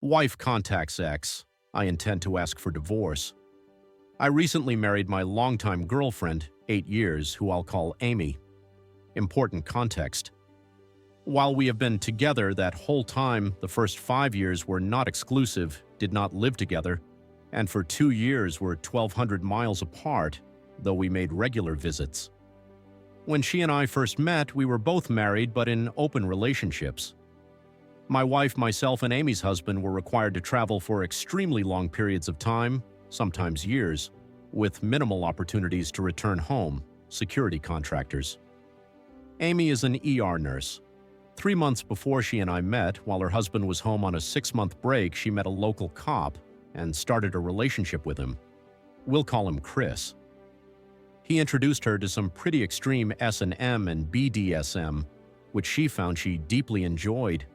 Wife contacts ex. I intend to ask for divorce. I recently married my longtime girlfriend, 8 years, who I'll call Amy. Important context. While we have been together that whole time, the first 5 years were not exclusive, did not live together, and for 2 years were 1,200 miles apart, though we made regular visits. When she and I first met, we were both married but in open relationships. My wife, myself, and Amy's husband were required to travel for extremely long periods of time, sometimes years, with minimal opportunities to return home, security contractors. Amy is an ER nurse. 3 months before she and I met, while her husband was home on a 6-month break, she met a local cop and started a relationship with him. We'll call him Chris. He introduced her to some pretty extreme S&M and BDSM, which she found she deeply enjoyed.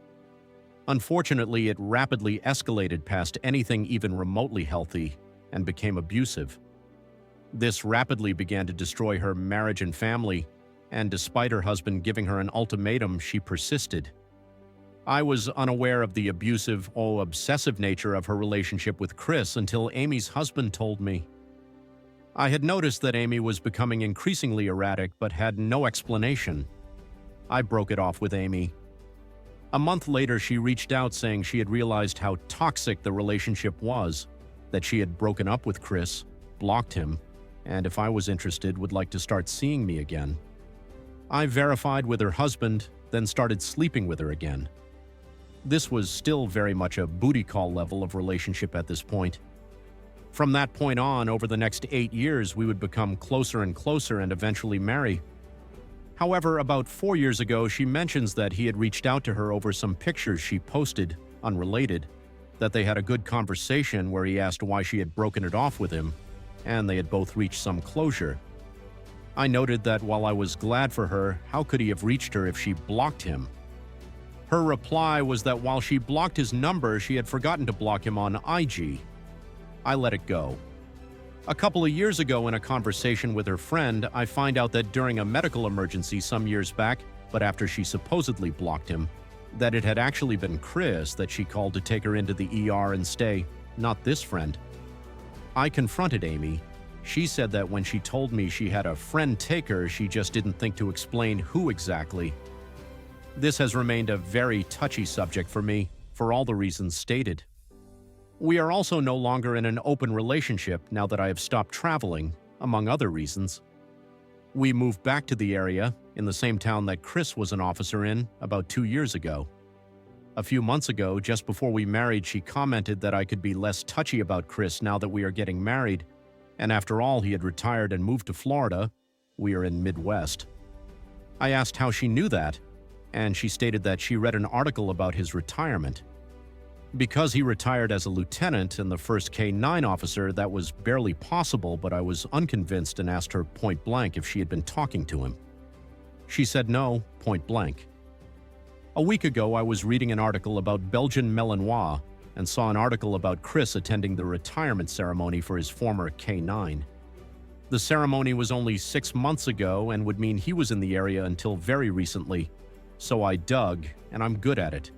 Unfortunately, it rapidly escalated past anything even remotely healthy and became abusive. This rapidly began to destroy her marriage and family, and despite her husband giving her an ultimatum, she persisted. I was unaware of the abusive, obsessive nature of her relationship with Chris until Amy's husband told me. I had noticed that Amy was becoming increasingly erratic but had no explanation. I broke it off with Amy. A month later, she reached out saying she had realized how toxic the relationship was, that she had broken up with Chris, blocked him, and if I was interested, would like to start seeing me again. I verified with her husband, then started sleeping with her again. This was still very much a booty call level of relationship at this point. From that point on, over the next 8 years, we would become closer and closer and eventually marry. However, about 4 years ago, she mentions that he had reached out to her over some pictures she posted, unrelated, that they had a good conversation where he asked why she had broken it off with him, and they had both reached some closure. I noted that while I was glad for her, how could he have reached her if she blocked him? Her reply was that while she blocked his number, she had forgotten to block him on IG. I let it go. A couple of years ago, in a conversation with her friend, I find out that during a medical emergency some years back, but after she supposedly blocked him, that it had actually been Chris that she called to take her into the ER and stay, not this friend. I confronted Amy. She said that when she told me she had a friend take her, she just didn't think to explain who exactly. This has remained a very touchy subject for me, for all the reasons stated. We are also no longer in an open relationship now that I have stopped traveling, among other reasons. We moved back to the area, in the same town that Chris was an officer in, about 2 years ago. A few months ago, just before we married, she commented that I could be less touchy about Chris now that we are getting married, and after all, he had retired and moved to Florida. We are in Midwest. I asked how she knew that, and she stated that she read an article about his retirement. Because he retired as a lieutenant and the first K-9 officer, that was barely possible, but I was unconvinced and asked her point blank if she had been talking to him. She said no, point blank. A week ago, I was reading an article about Belgian Malinois and saw an article about Chris attending the retirement ceremony for his former K-9. The ceremony was only 6 months ago and would mean he was in the area until very recently, so I dug, and I'm good at it.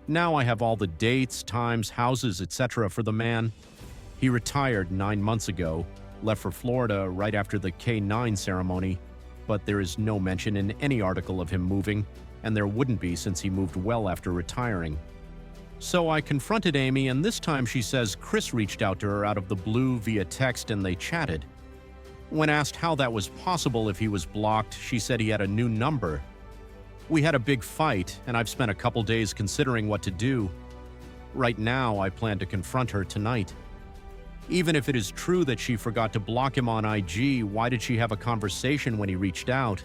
Now I have all the dates, times, houses, etc. for the man. He retired 9 months ago, left for Florida right after the K-9 ceremony, but there is no mention in any article of him moving, and there wouldn't be since he moved well after retiring. So I confronted Amy, and this time she says Chris reached out to her out of the blue via text and they chatted. When asked how that was possible if he was blocked, she said he had a new number. We had a big fight, and I've spent a couple days considering what to do. Right now, I plan to confront her tonight. Even if it is true that she forgot to block him on IG, why did she have a conversation when he reached out?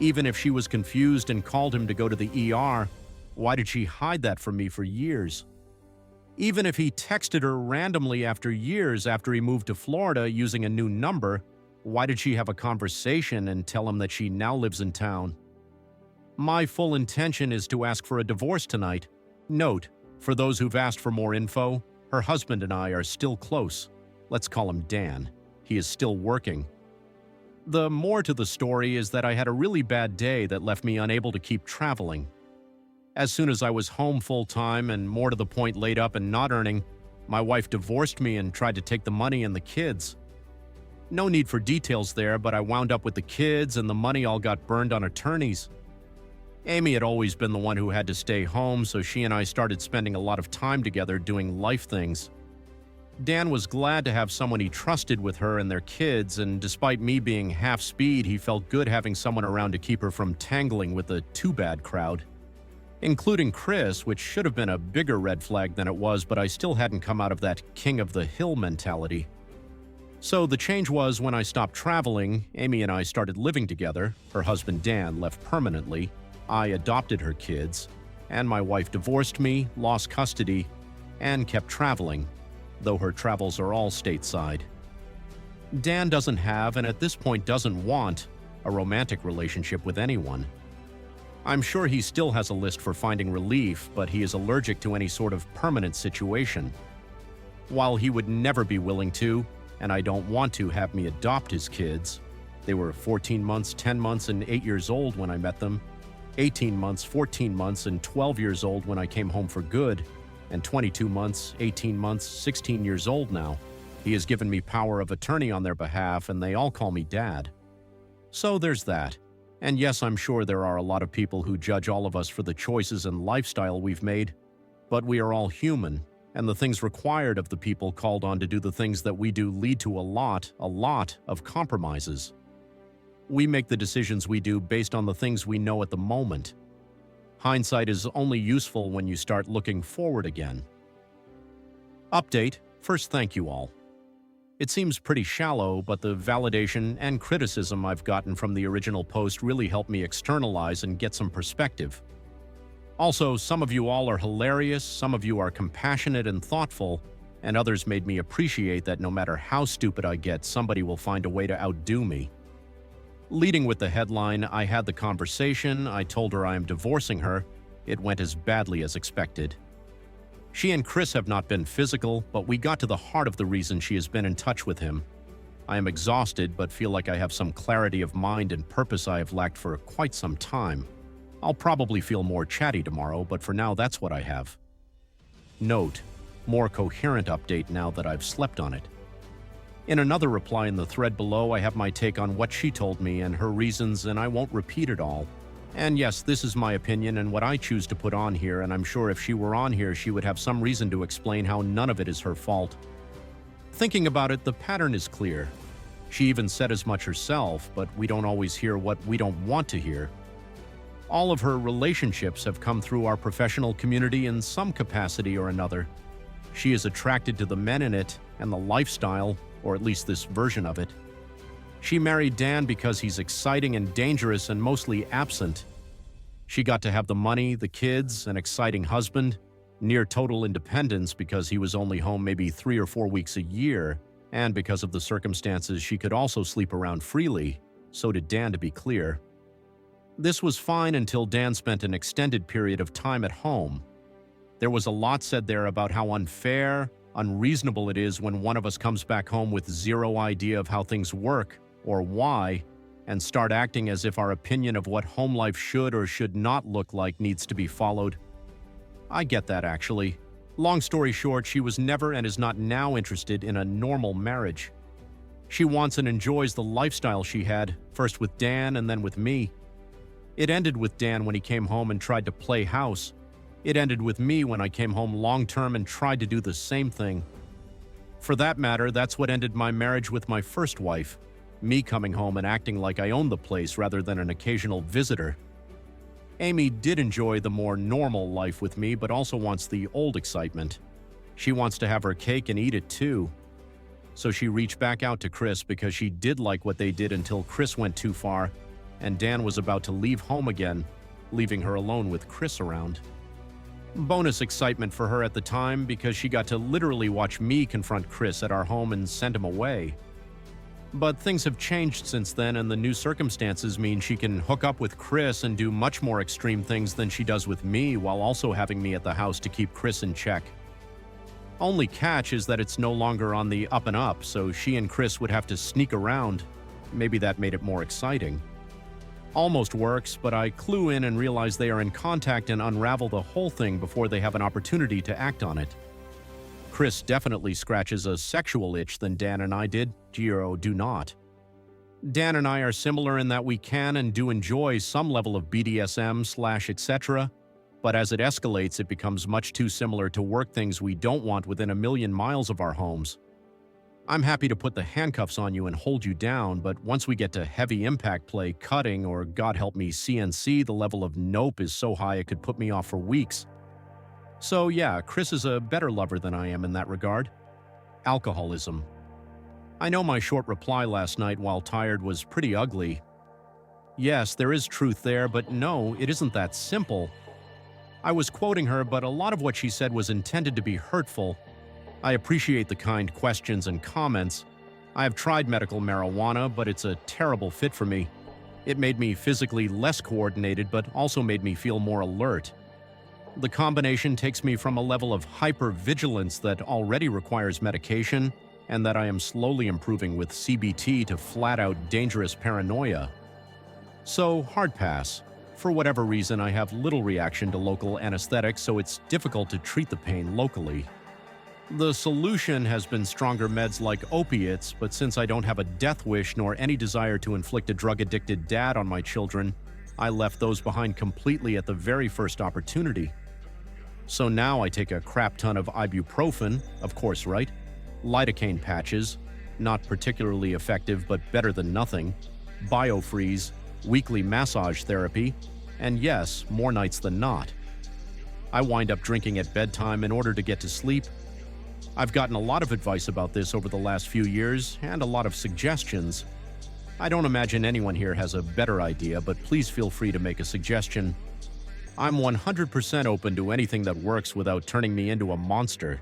Even if she was confused and called him to go to the ER, why did she hide that from me for years? Even if he texted her randomly after years after he moved to Florida using a new number, why did she have a conversation and tell him that she now lives in town? My full intention is to ask for a divorce tonight. Note, for those who've asked for more info, her husband and I are still close. Let's call him Dan. He is still working. The more to the story is that I had a really bad day that left me unable to keep traveling. As soon as I was home full-time and more to the point laid up and not earning, my wife divorced me and tried to take the money and the kids. No need for details there, but I wound up with the kids and the money all got burned on attorneys. Amy had always been the one who had to stay home, so she and I started spending a lot of time together doing life things. Dan was glad to have someone he trusted with her and their kids, and despite me being half speed, he felt good having someone around to keep her from tangling with the too-bad crowd. Including Chris, which should have been a bigger red flag than it was, but I still hadn't come out of that king of the hill mentality. So the change was when I stopped traveling, Amy and I started living together, her husband Dan left permanently, I adopted her kids, and my wife divorced me, lost custody, and kept traveling, though her travels are all stateside. Dan doesn't have, and at this point doesn't want, a romantic relationship with anyone. I'm sure he still has a list for finding relief, but he is allergic to any sort of permanent situation. While he would never be willing to, and I don't want to have me adopt his kids, they were 14 months, 10 months, and 8 years old when I met them, 18 months, 14 months, and 12 years old when I came home for good, and 22 months, 18 months, 16 years old now. He has given me power of attorney on their behalf, and they all call me Dad. So there's that. And yes, I'm sure there are a lot of people who judge all of us for the choices and lifestyle we've made, but we are all human, and the things required of the people called on to do the things that we do lead to a lot of compromises. We make the decisions we do based on the things we know at the moment. Hindsight is only useful when you start looking forward again. Update. First, thank you all. It seems pretty shallow, but the validation and criticism I've gotten from the original post really helped me externalize and get some perspective. Also, some of you all are hilarious, some of you are compassionate and thoughtful, and others made me appreciate that no matter how stupid I get, somebody will find a way to outdo me. Leading with the headline, I had the conversation, I told her I am divorcing her. It went as badly as expected. She and Chris have not been physical, but we got to the heart of the reason she has been in touch with him. I am exhausted, but feel like I have some clarity of mind and purpose I have lacked for quite some time. I'll probably feel more chatty tomorrow, but for now that's what I have. Note: more coherent update now that I've slept on it. In another reply in the thread below, I have my take on what she told me and her reasons, and I won't repeat it all. And yes, this is my opinion and what I choose to put on here, and I'm sure if she were on here, she would have some reason to explain how none of it is her fault. Thinking about it, the pattern is clear. She even said as much herself, but we don't always hear what we don't want to hear. All of her relationships have come through our professional community in some capacity or another. She is attracted to the men in it and the lifestyle, or at least this version of it. She married Dan because he's exciting and dangerous and mostly absent. She got to have the money, the kids, an exciting husband, near total independence because he was only home maybe 3 or 4 weeks a year, and because of the circumstances she could also sleep around freely, so did Dan, to be clear. This was fine until Dan spent an extended period of time at home. There was a lot said there about how unfair, unreasonable it is when one of us comes back home with zero idea of how things work, or why, and start acting as if our opinion of what home life should or should not look like needs to be followed. I get that, actually. Long story short, she was never and is not now interested in a normal marriage. She wants and enjoys the lifestyle she had, first with Dan and then with me. It ended with Dan when he came home and tried to play house. It ended with me when I came home long-term and tried to do the same thing. For that matter, that's what ended my marriage with my first wife. Me coming home and acting like I owned the place rather than an occasional visitor. Amy did enjoy the more normal life with me, but also wants the old excitement. She wants to have her cake and eat it too. So she reached back out to Chris because she did like what they did until Chris went too far, and Dan was about to leave home again, leaving her alone with Chris around. Bonus excitement for her at the time because she got to literally watch me confront Chris at our home and send him away. But things have changed since then, and the new circumstances mean she can hook up with Chris and do much more extreme things than she does with me while also having me at the house to keep Chris in check. Only catch is that it's no longer on the up and up, so she and Chris would have to sneak around. Maybe that made it more exciting. Almost works, but I clue in and realize they are in contact and unravel the whole thing before they have an opportunity to act on it. Chris definitely scratches a sexual itch than Dan and I did. Giro do not. Dan and I are similar in that we can and do enjoy some level of BDSM/etc., but as it escalates, it becomes much too similar to work things we don't want within a million miles of our homes. I'm happy to put the handcuffs on you and hold you down, but once we get to heavy impact play, cutting, or God help me, CNC, the level of nope is so high it could put me off for weeks. So yeah, Chris is a better lover than I am in that regard. Alcoholism. I know my short reply last night while tired was pretty ugly. Yes, there is truth there, but no, it isn't that simple. I was quoting her, but a lot of what she said was intended to be hurtful. I appreciate the kind questions and comments. I have tried medical marijuana, but it's a terrible fit for me. It made me physically less coordinated, but also made me feel more alert. The combination takes me from a level of hypervigilance that already requires medication, and that I am slowly improving with CBT, to flat-out dangerous paranoia. So, hard pass. For whatever reason, I have little reaction to local anesthetics, so it's difficult to treat the pain locally. The solution has been stronger meds like opiates, but since I don't have a death wish nor any desire to inflict a drug-addicted dad on my children, I left those behind completely at the very first opportunity. So now I take a crap ton of ibuprofen, of course, right? Lidocaine patches, not particularly effective but better than nothing, biofreeze, weekly massage therapy, and yes, more nights than not. I wind up drinking at bedtime in order to get to sleep. I've gotten a lot of advice about this over the last few years, and a lot of suggestions. I don't imagine anyone here has a better idea, but please feel free to make a suggestion. I'm 100% open to anything that works without turning me into a monster.